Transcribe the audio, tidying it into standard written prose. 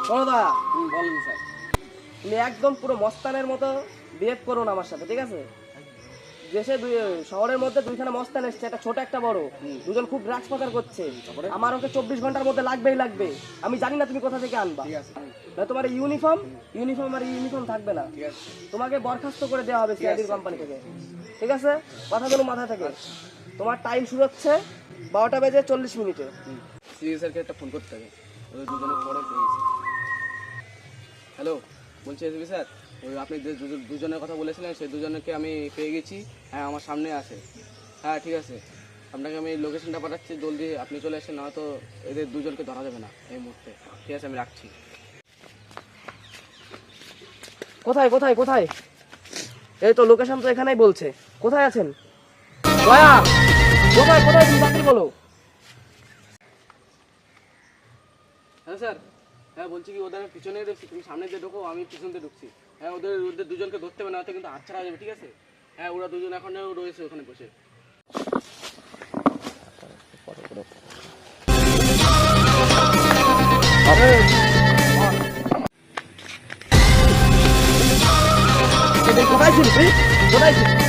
শোনোদা, বলেন স্যার। তুমি একদম পুরো মস্তানের মতো বিহেভ করো না আমার সাথে, ঠিক আছে? দেশে শহরের মধ্যে দুইখানা মস্তান এসছে, একটা ছোট একটা বড়, দুজন খুব ড্রাগস পাচার করছে। আমার ওকে 24 ঘন্টার মধ্যে লাগবেই লাগবে। আমি জানি না তুমি কোথা থেকে আনবা। ঠিক আছে, না তোমার ইউনিফর্ম আর ইউনিফর্ম থাকবে না, ঠিক আছে, তোমাকে বরখাস্ত করে দেওয়া হবে সিআইডির কোম্পানি থেকে, ঠিক আছে? কথা যেন মাথায় থাকে। তোমার টাইম শুরু হচ্ছে 12:40। সিএস স্যারকে একটা ফোন করতে হবে, ওই দুজনে পরে পেয়েছি। হ্যালো, বলছি এসবি স্যার, ওই আপনি যে দুজনের কথা বলেছিলেন সেই দুজনকে আমি পেয়ে গেছি। হ্যাঁ, আমার সামনে আছে। হ্যাঁ ঠিক আছে, আপনাকে আমি লোকেশনটা পাঠাচ্ছি, জলদি আপনি চলে আসেন, নয়তো এদের দুজনকে ধরা যাবে না এই মুহূর্তে। ঠিক আছে, আমি রাখছি। কোথায় কোথায় কোথায়? এই তো লোকেশন তো এখানেই বলছে। কোথায় আছেন দয়া? কোথায় কোথায় তুমি তাড়াতাড়ি বলো। হ্যাঁ স্যার, হ্যাঁ বলছি কি, ওদের আমি পিছনে ঢুকছি, তুমি সামনে দিয়ে ঢুকো, আমি পিছন দিয়ে ঢুকছি। হ্যাঁ, ওদের দুজনকে ধরতে হবে, না হয়তো কিন্তু হাতছাড়া হয়ে যাবে। ঠিক আছে, হ্যাঁ ওরা দুজন এখন রয়েছে ওখানে বসে। কোথায় ছিলি তুই? কোথায় ছিলি?